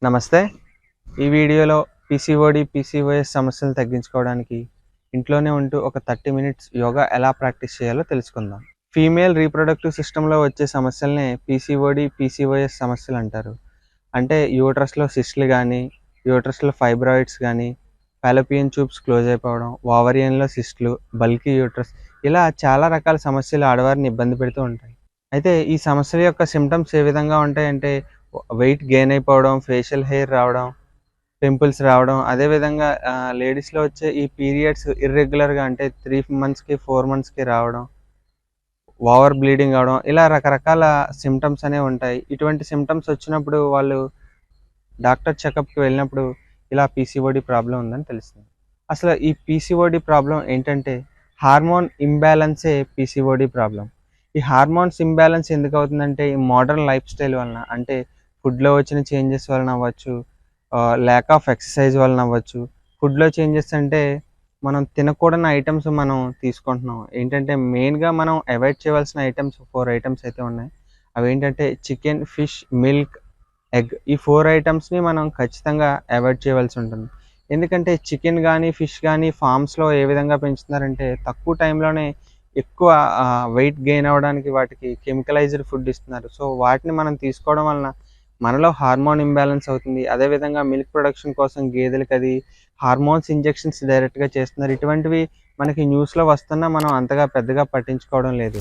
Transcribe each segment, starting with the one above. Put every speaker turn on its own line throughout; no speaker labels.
నమస్తే. ఈ వీడియోలో పీసీఓడి, పీసీఓఎస్ సమస్యలను తగ్గించుకోవడానికి ఇంట్లోనే ఉంటూ ఒక 30 మినిట్స్ యోగా ఎలా ప్రాక్టీస్ చేయాలో తెలుసుకుందాం. ఫీమేల్ రీప్రొడక్టివ్ సిస్టమ్‌లో వచ్చే సమస్యలనే పీసీఓడి, పీసీఓఎస్ సమస్యలు అంటారు. అంటే యూట్రస్‌లో సిస్ట్‌లు గానీ, యూట్రస్‌లో ఫైబ్రాయిడ్స్ గానీ, ఫాలోపియన్ ట్యూబ్స్ క్లోజ్ అయిపోవడం, ఓవరియన్‌లో సిస్ట్‌లు, బల్కీ యూట్రస్ ఇలా చాలా రకాల సమస్యలు ఆడవారిని ఇబ్బంది పెడుతూ ఉంటాయి. అయితే ఈ సమస్యల యొక్క సింప్టమ్స్ ఏ విధంగా ఉంటాయంటే వెయిట్ గెయిన్ అయిపోవడం, ఫేషియల్ హెయిర్ రావడం, పింపుల్స్ రావడం, అదేవిధంగా లేడీస్‌లో వచ్చే ఈ పీరియడ్స్ ఇర్రెగ్యులర్‌గా అంటే 3 మంత్స్‌కి, 4 మంత్స్‌కి రావడం, ఓవర్ బ్లీడింగ్ అవ్వడం, ఇలా రకరకాల సింప్టమ్స్ అనేవి ఉంటాయి. ఇటువంటి సింప్టమ్స్ వచ్చినప్పుడు వాళ్ళు డాక్టర్ చెకప్‌కి వెళ్ళినప్పుడు ఇలా పీసీఓడి ప్రాబ్లమ్ ఉందని తెలుస్తుంది. అసలు ఈ పీసీఓడి ప్రాబ్లమ్ ఏంటంటే హార్మోన్ ఇంబాలెన్సే పీసీఓడి ప్రాబ్లమ్. ఈ హార్మోన్స్ ఇంబాలెన్స్ ఎందుకు అవుతుందంటే ఈ మోడర్న్ లైఫ్ స్టైల్ వలన అంటే ఫుడ్‌లో వచ్చిన చేంజెస్ వలన అవ్వచ్చు, ల్యాక్ ఆఫ్ ఎక్సర్సైజ్ వలన అవ్వచ్చు. ఫుడ్‌లో చేంజెస్ అంటే మనం తినకూడని ఐటెమ్స్ మనం తీసుకుంటున్నాం. ఏంటంటే మెయిన్‌గా మనం అవాయిడ్ చేయవలసిన ఐటెమ్స్ 4 ఐటెమ్స్ అయితే ఉన్నాయి. అవేంటంటే చికెన్, ఫిష్, మిల్క్, ఎగ్ ఈ 4 ఐటెమ్స్‌ని మనం ఖచ్చితంగా అవాయిడ్ చేయవలసి ఉంటుంది. ఎందుకంటే చికెన్ గానీ, ఫిష్ గానీ ఫార్మ్స్‌లో ఏ విధంగా పెంచుతున్నారంటే తక్కువ టైంలోనే ఎక్కువ వెయిట్ గెయిన్ అవ్వడానికి వాటికి కెమికలైజ్డ్ ఫుడ్ ఇస్తున్నారు. సో, వాటిని మనం తీసుకోవడం వలన మనలో హార్మోన్ ఇంబాలెన్స్ అవుతుంది. అదేవిధంగా మిల్క్ ప్రొడక్షన్ కోసం గేదెలకది హార్మోన్స్ ఇంజెక్షన్స్ డైరెక్ట్‌గా చేస్తున్నారు. ఇటువంటివి మనకి న్యూస్‌లో వస్తున్నా మనం అంతగా పెద్దగా పట్టించుకోవడం లేదు.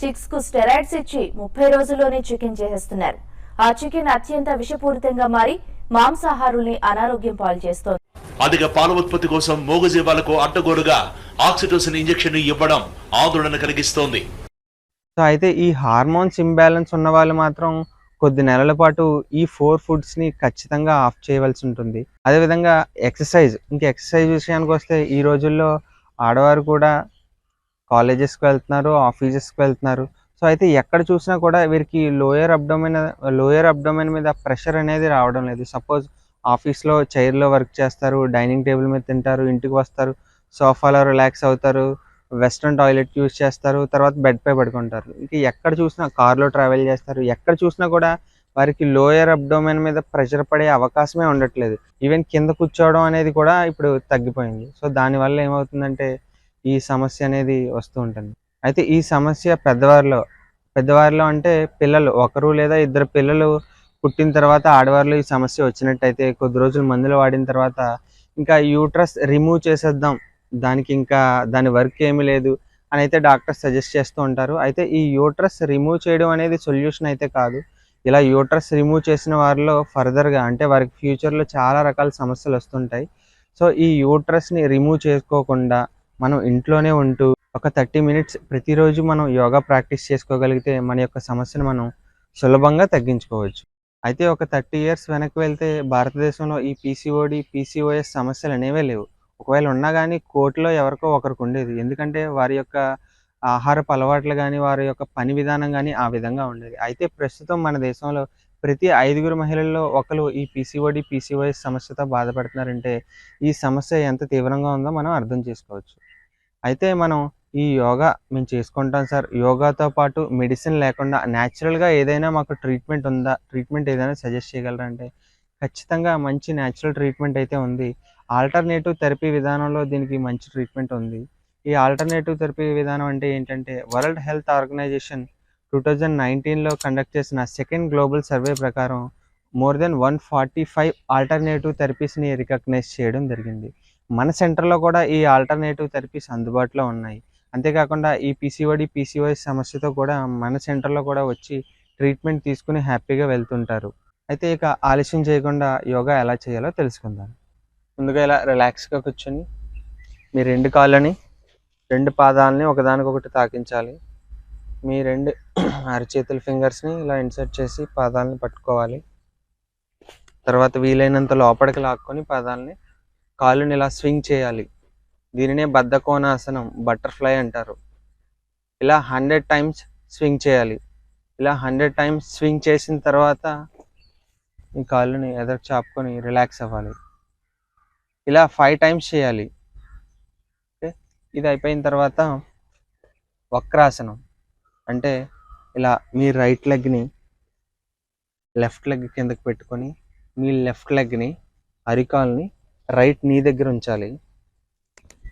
చిక్స్ కు స్టెరాయిడ్స్ ఇచ్చి 30 రోజుల్లోనే చికెన్ చేసేస్తున్నారు. ఆ చికెన్ అత్యంత విషపూరితంగా మారి మాంసాహారుల్ని అనారోగ్యం పాలు చేస్తోంది.
అధిక పాల ఉత్పత్తి కోసం మూగజీవాలకు అడ్డగోలుగా ఆక్సిటోసిన్ ఇంజెక్షన్ ఇవ్వడం ఆందోళన కలిగిస్తోంది.
సో, అయితే ఈ హార్మోన్స్ ఇంబాలెన్స్ ఉన్నవాళ్ళు మాత్రం కొద్ది నెలల పాటు ఈ 4 ఫుడ్స్‌ని ఖచ్చితంగా ఆఫ్ చేయవలసి ఉంటుంది. అదేవిధంగా ఎక్సర్సైజ్ విషయానికొస్తే ఈ రోజుల్లో ఆడవారు కూడా కాలేజెస్‌కి వెళ్తున్నారు, ఆఫీసెస్‌కి వెళ్తున్నారు. సో, అయితే ఎక్కడ చూసినా కూడా వీరికి లోయర్ అబ్డోమెన్ మీద ప్రెషర్ అనేది రావడం లేదు. సపోజ్ ఆఫీస్‌లో చైర్‌లో వర్క్ చేస్తారు, డైనింగ్ టేబుల్ మీద తింటారు, ఇంటికి వస్తారు, సోఫాలో రిలాక్స్ అవుతారు, వెస్టర్న్ టాయిలెట్ యూజ్ చేస్తారు, తర్వాత బెడ్‌పై పడుకుంటారు. ఇంక ఎక్కడ చూసినా కార్‌లో ట్రావెల్ చేస్తారు. ఎక్కడ చూసినా కూడా వారికి లోయర్ అబ్డోమెన్ మీద ప్రెషర్ పడే అవకాశమే ఉండట్లేదు. ఈవెన్ కింద కూర్చోవడం అనేది కూడా ఇప్పుడు తగ్గిపోయింది. సో, దానివల్ల ఏమవుతుందంటే ఈ సమస్య అనేది వస్తూ ఉంటుంది. అయితే ఈ సమస్య పెద్దవారిలో అంటే పిల్లలు ఒకరు లేదా ఇద్దరు పిల్లలు పుట్టిన తర్వాత ఆడవారిలో ఈ సమస్య వచ్చినట్టయితే కొద్ది రోజులు మందులు వాడిన తర్వాత ఇంకా యూట్రస్ రిమూవ్ చేసేద్దాం. దాని వర్క్ ఏమీ లేదు అని అయితే డాక్టర్స్ సజెస్ట్ చేస్తూ ఉంటారు. అయితే ఈ యూట్రస్ రిమూవ్ చేయడం అనేది సొల్యూషన్ అయితే కాదు. ఇలా యూట్రస్ రిమూవ్ చేసిన వారిలో ఫర్దర్‌గా అంటే వారికి ఫ్యూచర్‌లో చాలా రకాల సమస్యలు వస్తుంటాయి. సో, ఈ యూట్రస్‌ని రిమూవ్ చేసుకోకుండా మనం ఇంట్లోనే ఉంటూ ఒక 30 మినిట్స్ ప్రతిరోజు మనం యోగా ప్రాక్టీస్ చేసుకోగలిగితే మన యొక్క సమస్యను మనం సులభంగా తగ్గించుకోవచ్చు. అయితే ఒక 30 ఇయర్స్ వెనక్కి వెళ్తే భారతదేశంలో ఈ పీసీఓడి, పీసీఓఎస్ సమస్యలనేవే లేవు. ఒకవేళ ఉన్నా గానీ కోటిలో ఎవరికో ఒకరికుండేది. ఎందుకంటే వారి యొక్క ఆహారపు అలవాట్లు గానీ, వారి యొక్క పని విధానం గానీ ఆ విధంగా ఉండేది. అయితే ప్రస్తుతం మన దేశంలో ప్రతి 5గురు మహిళల్లో ఒకరు ఈ పీసీఓడి, పీసీఓఎస్ సమస్యతో బాధపడుతున్నారంటే ఈ సమస్య ఎంత తీవ్రంగా ఉందో మనం అర్థం చేసుకోవచ్చు. అయితే మనం ఈ యోగా మేము చేసుకుంటాం సార్. యోగాతో పాటు మెడిసిన్ లేకుండా న్యాచురల్‌గా ఏదైనా మాకు ట్రీట్మెంట్ ఉందా? ట్రీట్మెంట్ ఏదైనా సజెస్ట్ చేయగలరా అంటే, ఖచ్చితంగా మంచి న్యాచురల్ ట్రీట్మెంట్ అయితే ఉంది. ఆల్టర్‌నేటివ్ థెరపీ విధానంలో దీనికి మంచి ట్రీట్మెంట్ ఉంది. ఈ ఆల్టర్‌నేటివ్ థెరపీ విధానం అంటే ఏంటంటే, వరల్డ్ హెల్త్ ఆర్గనైజేషన్ 2019లో కండక్ట్ చేసిన సెకండ్ గ్లోబల్ సర్వే ప్రకారం మోర్ దెన్ 145 ఆల్టర్‌నేటివ్ థెరపీస్‌ని రికగ్నైజ్ చేయడం జరిగింది. మన సెంటర్‌లో కూడా ఈ ఆల్టర్‌నేటివ్ థెరపీస్ అందుబాటులో ఉన్నాయి. అంతేకాకుండా ఈ పీసీఓడి, పీసీఓఎస్ సమస్యతో కూడా మన సెంటర్‌లో కూడా వచ్చి ట్రీట్మెంట్ తీసుకొని హ్యాపీగా వెళ్తుంటారు. అయితే ఇక ఆలస్యం చేయకుండా యోగా ఎలా చేయాలో తెలుసుకుందాం. ముందుగా ఇలా రిలాక్స్‌గా కూర్చొని మీ 2 కాళ్ళని, 2 పాదాలని ఒకదానికొకటి తాకించాలి. మీ 2 అరచేతుల ఫింగర్స్‌ని ఇలా ఇన్సర్ట్ చేసి పాదాలను పట్టుకోవాలి. తర్వాత వీలైనంత లోపలికి లాక్కొని పాదాలని, కాళ్ళని ఇలా స్వింగ్ చేయాలి. దీనినే బద్ధకోణాసనం, బటర్‌ఫ్లై అంటారు. ఇలా 100 టైమ్స్ స్వింగ్ చేయాలి. ఇలా 100 టైమ్స్ స్వింగ్ చేసిన తర్వాత మీ కాళ్ళని ఎదరకు చాపుకొని రిలాక్స్ అవ్వాలి. ఇలా 5 టైమ్స్ చేయాలి. ఓకే. ఇది అయిపోయిన తర్వాత వక్రాసనం. అంటే ఇలా మీ రైట్ లెగ్‌ని లెఫ్ట్ లెగ్ కిందకి పెట్టుకొని మీ లెఫ్ట్ లెగ్ని, అరికాల్ని రైట్ నీ దగ్గర ఉంచాలి.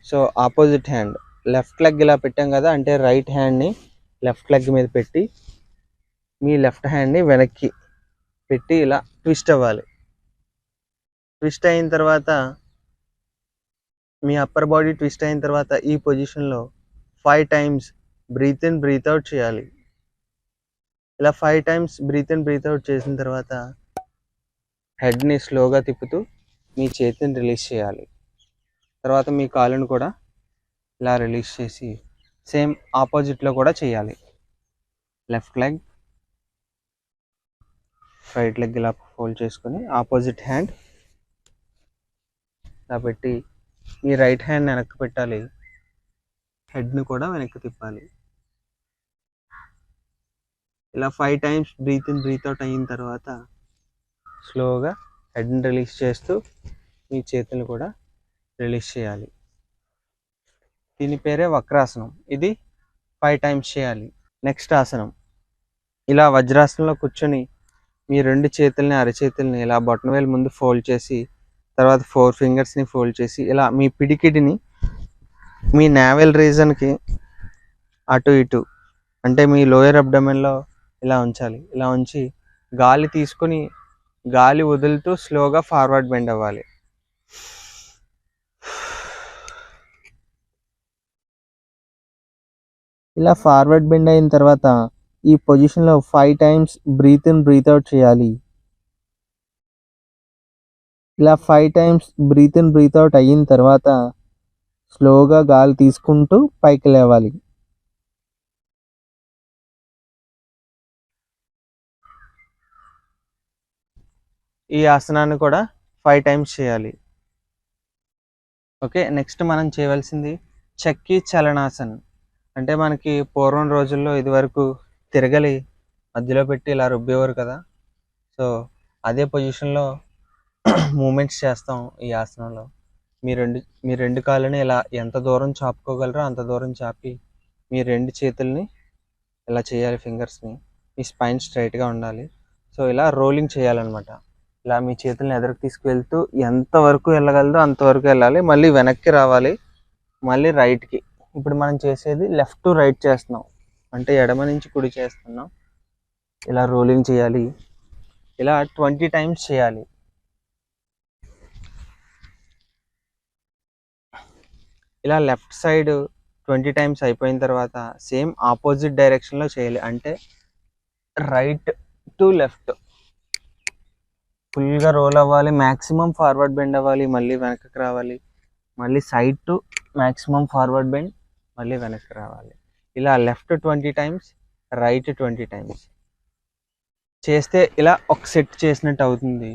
So opposite hand, left leg ఇలా పెట్టాం కదా, అంటే రైట్ హ్యాండ్ని లెఫ్ట్ లెగ్ మీద పెట్టి మీ లెఫ్ట్ హ్యాండ్ని వెనక్కి పెట్టి ఇలా ట్విస్ట్ అవ్వాలి. ట్విస్ట్ అయిన తర్వాత మీ అప్పర్ బాడీ ట్విస్ట్ అయిన తర్వాత ఈ పొజిషన్లో 5 times breathe in breathe out చేయాలి. ఇలా 5 times breathe in breathe out చేసిన తర్వాత హెడ్ని స్లోగా తిప్పుతూ మీ చేతిని రిలీజ్ చేయాలి. తర్వాత మీ కాలును కూడా ఇలా రిలీజ్ చేసి సేమ్ ఆపోజిట్లో కూడా చేయాలి. లెఫ్ట్ లెగ్, రైట్ లెగ్ ఇలా ఫోల్డ్ చేసుకొని ఆపోజిట్ హ్యాండ్ ఇలా పెట్టి మీ రైట్ హ్యాండ్ వెనక్కి పెట్టాలి. హెడ్ని కూడా వెనక్కి తిప్పాలి. ఇలా 5 times breathe in breathe out అయిన తర్వాత స్లోగా హెడ్ని రిలీజ్ చేస్తూ మీ చేతులు కూడా రిలీజ్ చేయాలి. దీని పేరే వక్రాసనం. ఇది 5 టైమ్స్ చేయాలి. నెక్స్ట్ ఆసనం, ఇలా వజ్రాసనంలో కూర్చొని మీ 2 చేతుల్ని, అరచేతుల్ని ఇలా బొటనవేలు ముందు ఫోల్డ్ చేసి తర్వాత 4 ఫింగర్స్ని ఫోల్డ్ చేసి ఇలా మీ పిడికిడిని మీ నావెల్ రీజన్కి అటు ఇటు అంటే మీ లోయర్ అబ్డమెన్లో ఇలా ఉంచాలి. ఇలా ఉంచి గాలి తీసుకొని గాలి వదులుతూ స్లోగా ఫార్వర్డ్ బెండ్ అవ్వాలి. ఇలా ఫార్వర్డ్ బెండ్ అయిన తర్వాత ఈ పొజిషన్లో 5 times breathe in breathe out చేయాలి. ఇలా 5 times breathe in breathe out అయిన తర్వాత స్లోగా గాలి తీసుకుంటూ పైకి లేవాలి. ఈ ఆసనాన్ని కూడా 5 టైమ్స్ చేయాలి. ఓకే, నెక్స్ట్ మనం చేయవలసింది చక్కీ చలనాసన్. అంటే మనకి పూర్వం రోజుల్లో ఇదివరకు తిరగలి మధ్యలో పెట్టి ఇలా రుబ్బేవారు కదా. సో అదే పొజిషన్లో మూమెంట్స్ చేస్తాం ఈ ఆసనంలో. మీ రెండు కాళ్ళని ఇలా ఎంత దూరం చాపుకోగలరో అంత దూరం చాపి మీ 2 చేతుల్ని ఇలా చేయాలి, ఫింగర్స్ని. మీ స్పైన్ స్ట్రైట్గా ఉండాలి. సో ఇలా రోలింగ్ చేయాలన్నమాట. ఇలా మీ చేతుల్ని ఎదురుకు తీసుకువెళ్తూ ఎంతవరకు వెళ్ళగలదో అంతవరకు వెళ్ళాలి. మళ్ళీ వెనక్కి రావాలి, మళ్ళీ రైట్కి. ఇప్పుడు మనం చేసేది లెఫ్ట్ టు రైట్ చేస్తున్నాం, అంటే ఎడమ నుంచి కుడి చేస్తున్నాం. ఇలా రోలింగ్ చేయాలి. ఇలా 20 టైమ్స్ చేయాలి. ఇలా లెఫ్ట్ సైడ్ 20 టైమ్స్ అయిపోయిన తర్వాత సేమ్ ఆపోజిట్ డైరెక్షన్లో చేయాలి. అంటే రైట్ టు లెఫ్ట్ ఫుల్గా రోల్ అవ్వాలి, మ్యాక్సిమం ఫార్వర్డ్ బెండ్ అవ్వాలి, మళ్ళీ వెనక్కి రావాలి, మళ్ళీ side to maximum forward bend, మళ్ళీ వెనక్కి రావాలి. ఇలా లెఫ్ట్ 20 టైమ్స్, రైట్ 20 టైమ్స్ చేస్తే ఇలా ఒక సెట్ చేసినట్టు అవుతుంది.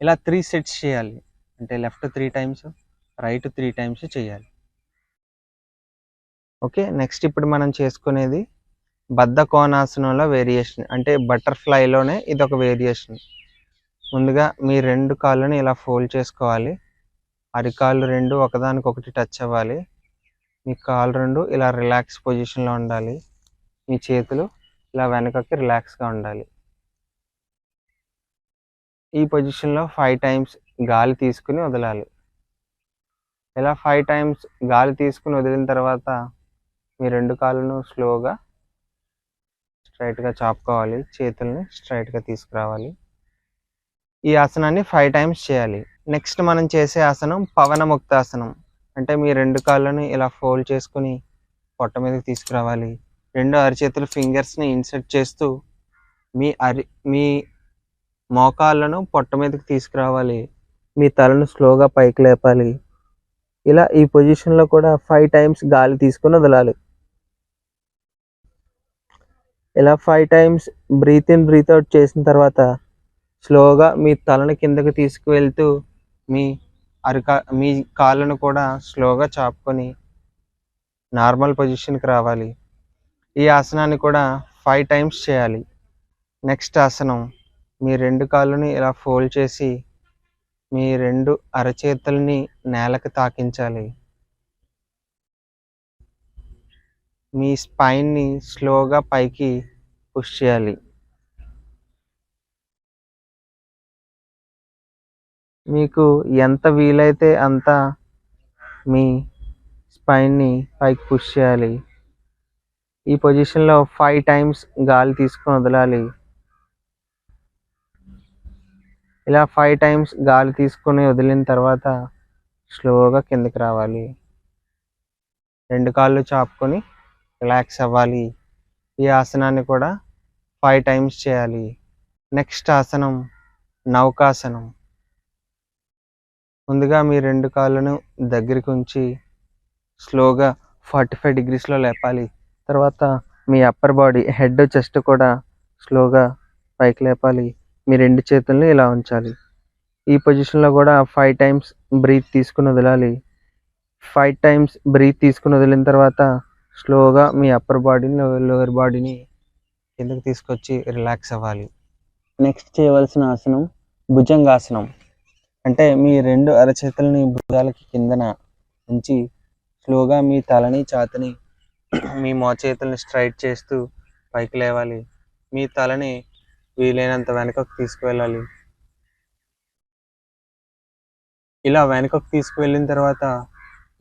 ఇలా 3 సెట్స్ చేయాలి. అంటే లెఫ్ట్ 3 టైమ్స్, రైట్ 3 టైమ్స్ చేయాలి. ఓకే, నెక్స్ట్ ఇప్పుడు మనం చేసుకునేది బద్ధ కోణాసనంలో వేరియేషన్, అంటే బటర్ఫ్లైలోనే ఇది ఒక వేరియేషన్. ముందుగా మీ 2 కాళ్ళని ఇలా ఫోల్డ్ చేసుకోవాలి. అరికాళ్ళు 2 ఒకదానికొకటి టచ్ అవ్వాలి. మీ కాళ్ళు 2 ఇలా రిలాక్స్ పొజిషన్లో ఉండాలి. మీ చేతులు ఇలా వెనకకి రిలాక్స్గా ఉండాలి. ఈ పొజిషన్లో 5 టైమ్స్ గాలి తీసుకుని వదలాలి. ఇలా 5 టైమ్స్ గాలి తీసుకుని వదిలిన తర్వాత మీ 2 కాళ్ళను స్లోగా స్ట్రైట్గా చాపుకోవాలి, చేతుల్ని స్ట్రైట్గా తీసుకురావాలి. ఈ ఆసనాన్ని 5 టైమ్స్ చేయాలి. నెక్స్ట్ మనం చేసే ఆసనం పవనముక్తాసనం. అంటే మీ 2 కాళ్ళని ఇలా ఫోల్డ్ చేసుకుని పొట్ట మీదకి తీసుకురావాలి. 2 అరచేతుల ఫింగర్స్ని ఇన్సర్ట్ చేస్తూ మీ మోకాళ్ళను పొట్ట మీదకి తీసుకురావాలి. మీ తలను స్లోగా పైకి లేపాలి. ఇలా ఈ పొజిషన్లో కూడా 5 టైమ్స్ గాలి తీసుకుని వదలాలి. ఇలా 5 times breathe in breathe out చేసిన తర్వాత స్లోగా మీ తలను కిందకి తీసుకువెళ్తూ మీ కాళ్ళను కూడా స్లోగా చాపుకొని నార్మల్ పొజిషన్కి రావాలి. ఈ ఆసనాన్ని కూడా 5 టైమ్స్ చేయాలి. నెక్స్ట్ ఆసనం, మీ 2 కాళ్ళని ఇలా ఫోల్డ్ చేసి మీ 2 అరచేతుల్ని నేలకు తాకించాలి. మీ స్పైన్ని స్లోగా పైకి పుష్ చేయాలి. మీకు ఎంత వీలైతే అంత మీ స్పైన్ని పైకి పుష్ చేయాలి. ఈ పొజిషన్లో 5 టైమ్స్ గాలి తీసుకొని వదలాలి. ఇలా 5 టైమ్స్ గాలి తీసుకొని వదిలిన తర్వాత స్లోగా కిందకి రావాలి. 2 కాళ్ళు చాపుకొని రిలాక్స్ అవ్వాలి. ఈ ఆసనాన్ని కూడా 5 టైమ్స్ చేయాలి. నెక్స్ట్ ఆసనం నౌకాసనం. ముందుగా మీ 2 కాళ్ళను దగ్గరికి ఉంచి స్లోగా 45 డిగ్రీస్లో లేపాలి. తర్వాత మీ అప్పర్ బాడీ హెడ్ చెస్ట్ కూడా స్లోగా పైకి లేపాలి. మీ 2 చేతుల్ని ఇలా ఉంచాలి. ఈ పొజిషన్లో కూడా 5 టైమ్స్ బ్రీత్ తీసుకుని వదలాలి. 5 టైమ్స్ బ్రీత్ తీసుకుని వదిలిన తర్వాత స్లోగా మీ అప్పర్ బాడీని లోయర్ బాడీని కిందకి తీసుకొచ్చి రిలాక్స్ అవ్వాలి. నెక్స్ట్ చేయవలసిన ఆసనం భుజంగాసనం. అంటే మీ 2 అరచేతులని భుజాలకి కిందన ఉంచి స్లోగా మీ తలని ఛాతీని మీ మోచేతుల్ని స్ట్రైట్ చేస్తూ పైకి లేవాలి. మీ తలని వీలైనంత వెనకకు తీసుకువెళ్ళాలి. ఇలా వెనకకు తీసుకువెళ్ళిన తర్వాత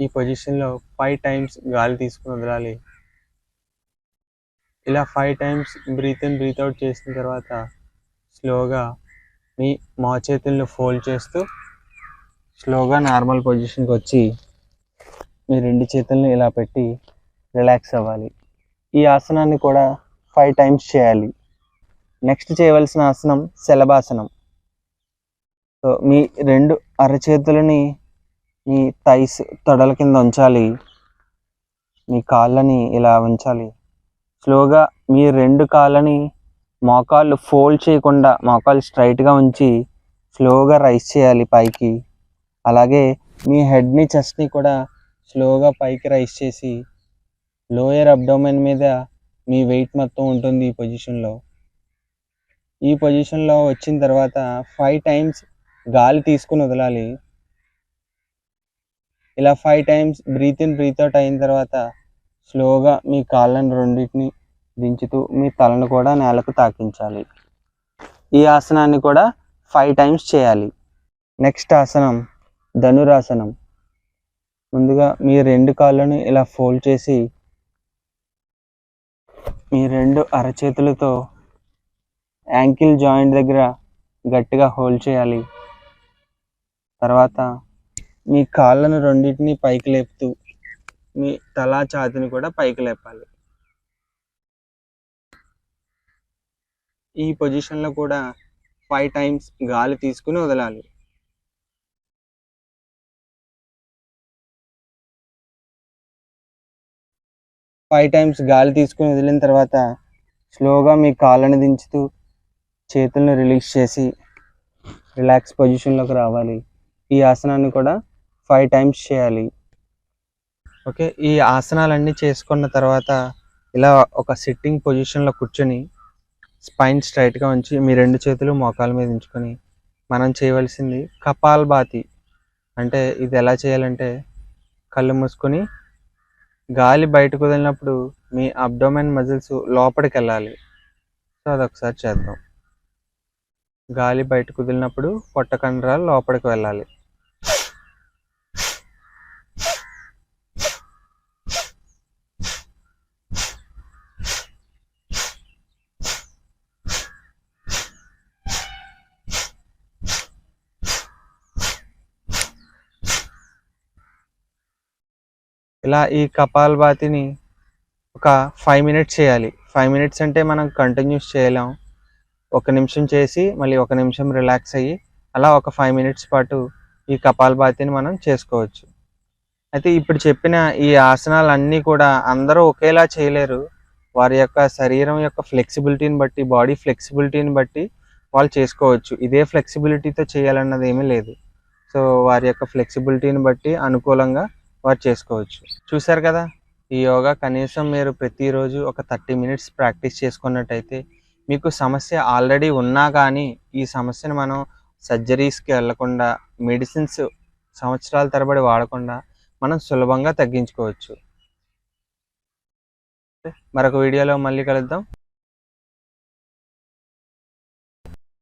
ఈ పొజిషన్లో 5 టైమ్స్ గాలి తీసుకుని వదలాలి. ఇలా 5 times breathe in breathe out చేసిన తర్వాత స్లోగా మీ మోచేతులను ఫోల్డ్ చేస్తూ స్లోగా నార్మల్ పొజిషన్కి వచ్చి మీ 2 చేతుల్ని ఇలా పెట్టి రిలాక్స్ అవ్వాలి. ఈ ఆసనాన్ని కూడా 5 టైమ్స్ చేయాలి. నెక్స్ట్ చేయవలసిన ఆసనం శలభాసనం. సో మీ 2 అరచేతులని మీ థైస్ తొడల కింద ఉంచాలి. మీ కాళ్ళని ఇలా ఉంచాలి. స్లోగా మీ 2 కాళ్ళని మోకాళ్ళు ఫోల్డ్ చేయకుండా మోకాళ్ళు స్ట్రైట్గా ఉంచి స్లోగా రైస్ చేయాలి పైకి. అలాగే మీ హెడ్ని చెస్ట్ని కూడా స్లోగా పైకి రైస్ చేసి లోయర్ అబ్డోమెన్ మీద మీ వెయిట్ మొత్తం ఉంటుంది ఈ పొజిషన్లో. ఈ పొజిషన్లో వచ్చిన తర్వాత 5 టైమ్స్ గాలి తీసుకుని వదలాలి. ఇలా 5 times breathe in breathe out అయిన తర్వాత స్లోగా మీ కాళ్ళను రెండింటిని దించుతూ మీ తలను కూడా నేలకు తాకించాలి. ఈ ఆసనాన్ని కూడా 5 టైమ్స్ చేయాలి. నెక్స్ట్ ఆసనం ధనురాసనం. ముందుగా మీ 2 కాళ్ళను ఇలా ఫోల్డ్ చేసి మీ 2 అరచేతులతో యాంకిల్ జాయింట్ దగ్గర గట్టిగా హోల్డ్ చేయాలి. తర్వాత మీ కాళ్ళను రెండింటిని పైకి లేపుతూ మీ తల ఛాతీని కూడా పైకి లేపాలి. ఈ పొజిషన్లో కూడా 5 టైమ్స్ గాలి తీసుకుని వదలాలి. ఫైవ్ టైమ్స్ గాలి తీసుకుని వదిలిన తర్వాత స్లోగా మీ కాళ్ళని దించుతూ చేతులను రిలీజ్ చేసి రిలాక్స్ పొజిషన్లోకి రావాలి. ఈ ఆసనాన్ని కూడా 5 టైమ్స్ చేయాలి. ఓకే, ఈ ఆసనాలన్నీ చేసుకున్న తర్వాత ఇలా ఒక సిట్టింగ్ పొజిషన్లో కూర్చొని స్పైన్ స్ట్రైట్గా ఉంచి మీ 2 చేతులు మోకాల మీద ఉంచుకొని మనం చేయవలసింది కపాల్భాతి. అంటే ఇది ఎలా చేయాలంటే కళ్ళు మూసుకొని గాలి బయటకు వదిలినప్పుడు మీ అబ్డోమెన్ మజిల్స్ లోపలికి వెళ్ళాలి. సో అదొకసారి చేద్దాం. గాలి బయటకు వదిలినప్పుడు పొట్ట కండరాలు లోపలికి వెళ్ళాలి. ఇలా ఈ కపాల్భాతిని ఒక 5 మినిట్స్ చేయాలి. 5 మినిట్స్ అంటే మనం కంటిన్యూస్ చేయలేం. 1 నిమిషం చేసి మళ్ళీ 1 నిమిషం రిలాక్స్ అయ్యి అలా ఒక 5 మినిట్స్ పాటు ఈ కపాల్భాతిని మనం చేసుకోవచ్చు. అయితే ఇప్పుడు చెప్పిన ఈ ఆసనాలన్నీ కూడా అందరూ ఒకేలా చేయలేరు. వారి యొక్క శరీరం యొక్క ఫ్లెక్సిబిలిటీని బట్టి, బాడీ ఫ్లెక్సిబిలిటీని బట్టి వాళ్ళు చేసుకోవచ్చు. ఇదే ఫ్లెక్సిబిలిటీతో చేయాలన్నది ఏమీ లేదు. సో వారి యొక్క ఫ్లెక్సిబిలిటీని బట్టి అనుకూలంగా వారు చేసుకోవచ్చు. చూశారు కదా, ఈ యోగా కనీసం మీరు ప్రతిరోజు ఒక 30 మినిట్స్ ప్రాక్టీస్ చేసుకున్నట్టయితే మీకు సమస్య ఆల్రెడీ ఉన్నా కానీ ఈ సమస్యను మనం సర్జరీస్కి వెళ్లకుండా, మెడిసిన్స్ సంవత్సరాల తరబడి వాడకుండా మనం సులభంగా తగ్గించుకోవచ్చు. మరొక వీడియోలో మళ్ళీ కలుద్దాం.